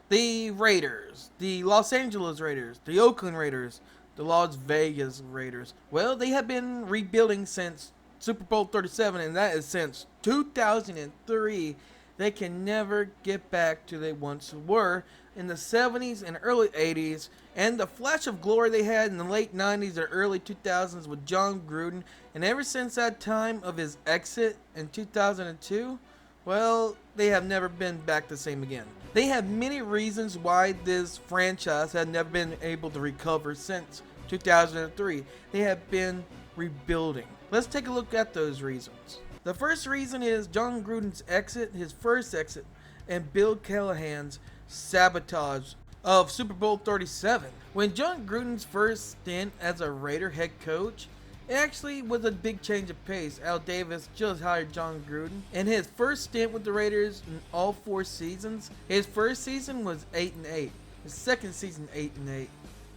The Raiders, the Los Angeles Raiders, the Oakland Raiders, the Las Vegas Raiders. Well, they have been rebuilding since Super Bowl 37, and that is since 2003. They can never get back to they once were in the 70s and early 80s, and the flash of glory they had in the late 90s or early 2000s with John Gruden. And ever since that time of his exit in 2002, well, they have never been back the same again. They have many reasons why this franchise had never been able to recover since 2003. They have been rebuilding. Let's take a look at those reasons. The first reason is John Gruden's exit, his first exit, and Bill Callahan's sabotage of Super Bowl 37. When John Gruden's first stint as a Raider head coach, it actually was a big change of pace. Al Davis just hired John Gruden, and his first stint with the Raiders in all 4 seasons. His first season was 8-8. His second season 8-8.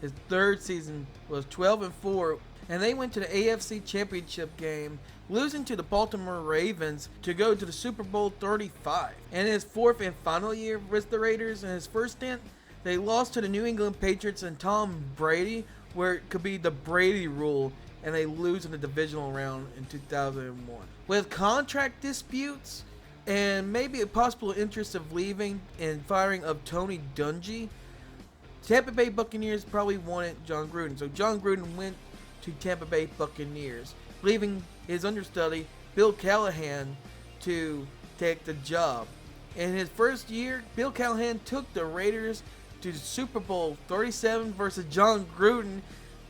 His third season was 12-4, and they went to the AFC Championship game, losing to the Baltimore Ravens to go to the Super Bowl 35. And his fourth and final year with the Raiders, in his first stint, they lost to the New England Patriots and Tom Brady, where it could be the Brady rule, and they lose in the divisional round in 2001. With contract disputes and maybe a possible interest of leaving and firing of Tony Dungy, Tampa Bay Buccaneers probably wanted John Gruden. So John Gruden went to Tampa Bay Buccaneers, leaving his understudy, Bill Callahan, to take the job. In his first year, Bill Callahan took the Raiders to the Super Bowl 37 versus John Gruden,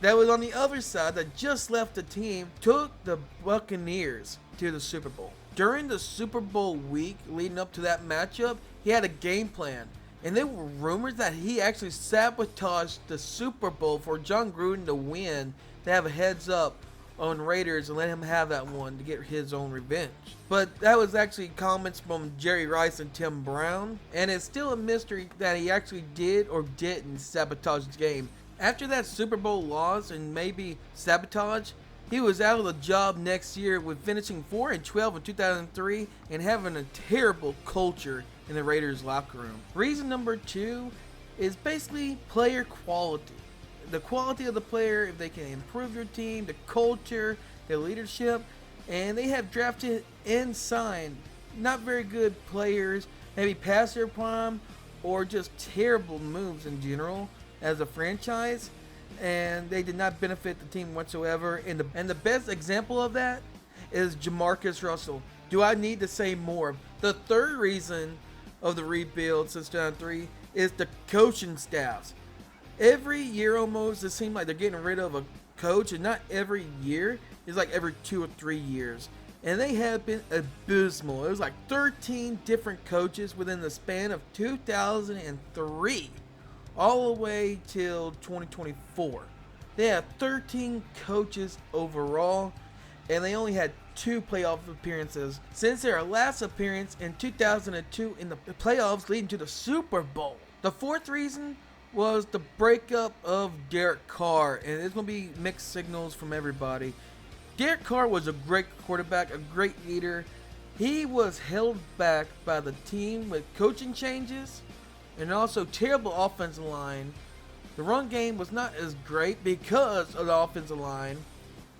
that was on the other side, that just left the team, took the Buccaneers to the Super Bowl. During the Super Bowl week leading up to that matchup, he had a game plan. And there were rumors that he actually sabotaged the Super Bowl for John Gruden to win, to have a heads up on Raiders and let him have that one to get his own revenge. But that was actually comments from Jerry Rice and Tim Brown, and it's still a mystery that he actually did or didn't sabotage the game. After that Super Bowl loss and maybe sabotage, he was out of the job next year with finishing 4-12 in 2003 and having a terrible culture in the Raiders locker room. Reason number 2 is basically player quality. The quality of the player, if they can improve your team, the culture, the leadership, and they have drafted and signed not very good players, maybe past their prime, or just terrible moves in general as a franchise, and they did not benefit the team whatsoever. And the best example of that is Jamarcus Russell. Do I need to say more? The third reason of the rebuild since 2003 is the coaching staffs. Every year almost, it seems like they're getting rid of a coach, and not every year. It's like every 2 or 3 years. And they have been abysmal. It was like 13 different coaches within the span of 2003 all the way till 2024. They have 13 coaches overall, and they only had 2 playoff appearances since their last appearance in 2002 in the playoffs leading to the Super Bowl. The fourth reason was the breakup of Derek Carr, and it's going to be mixed signals from everybody. Derek Carr was a great quarterback, a great leader. He was held back by the team with coaching changes and also terrible offensive line. The run game was not as great because of the offensive line,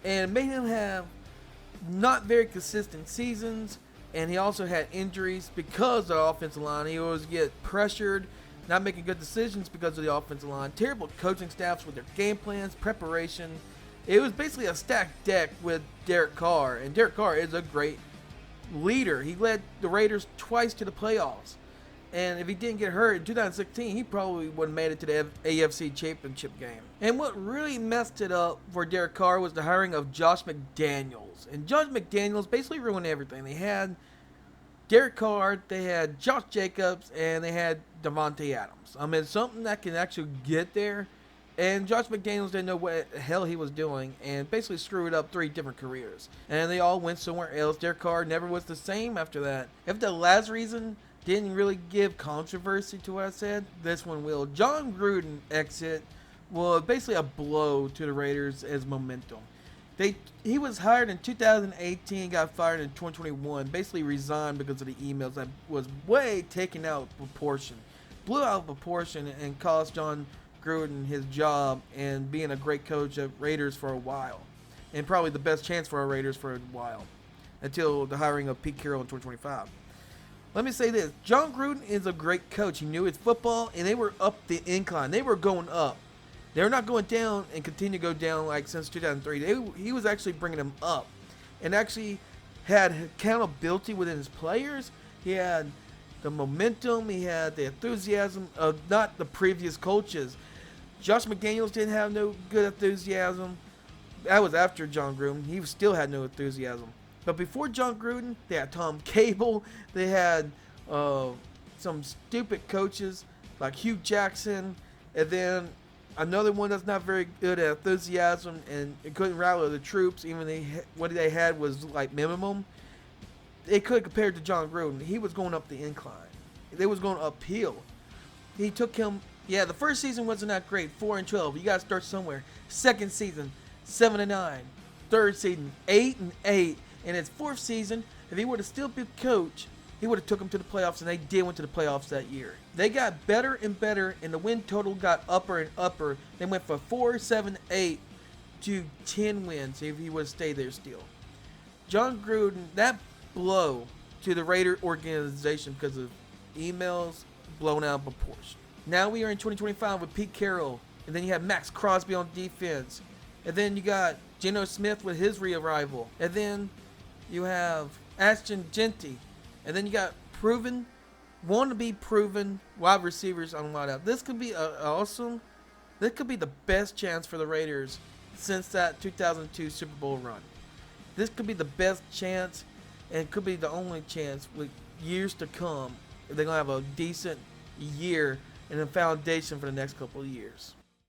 and made him have not very consistent seasons, and he also had injuries because of the offensive line. He always get pressured, not making good decisions because of the offensive line. Terrible coaching staffs with their game plans, preparation. It was basically a stacked deck with Derek Carr, and Derek Carr is a great leader. He led the Raiders twice to the playoffs, and if he didn't get hurt in 2016, he probably would have made it to the AFC Championship game. And what really messed it up for Derek Carr was the hiring of Josh McDaniels, and Josh McDaniels basically ruined everything. They had Derek Carr, they had Josh Jacobs, and they had Davante Adams. I mean, something that can actually get there. And Josh McDaniels didn't know what the hell he was doing and basically screwed up 3 different careers. And they all went somewhere else. Derek Carr never was the same after that. If the last reason didn't really give controversy to what I said, this one will. John Gruden exit was basically a blow to the Raiders as momentum. He was hired in 2018, got fired in 2021, basically resigned because of the emails that was way taken out of proportion. blew out of proportion and cost John Gruden his job and being a great coach at Raiders for a while, and probably the best chance for our Raiders for a while, until the hiring of Pete Carroll in 2025. Let me say this: John Gruden is a great coach. He knew his football, and they were up the incline. They were going up. They were not going down and continue to go down like since 2003. He was actually bringing them up, and actually had accountability within his players. He had the momentum. He had the enthusiasm of not the previous coaches. Josh McDaniels didn't have no good enthusiasm. That was after John Gruden. He still had no enthusiasm. But before John Gruden, they had Tom Cable. They had some stupid coaches like Hugh Jackson. And then another one that's not very good at enthusiasm and it couldn't rally the troops. Even what they had was like minimum. They could compare to John Gruden. He was going up the incline. They was going uphill. He took him. Yeah, the first season wasn't that great. 4-12. You got to start somewhere. Second season, 7-9. Third season, 8-8. In his fourth season, if he would have still been coach, he would have took them to the playoffs, and they did went to the playoffs that year. They got better and better, and the win total got upper and upper. They went from 4-7-8 to 10 wins if he would have stayed there still. John Gruden, that blow to the Raider organization because of emails blown out of proportion. Now we are in 2025 with Pete Carroll, and then you have Max Crosby on defense, and then you got Geno Smith with his re-arrival, and then you have Ashton Genty, and then you got wannabe proven wide receivers on wideout. This could be awesome. This could be the best chance for the Raiders since that 2002 Super Bowl run. This could be the best chance, and it could be the only chance with years to come if they're going to have a decent year and a foundation for the next couple of years.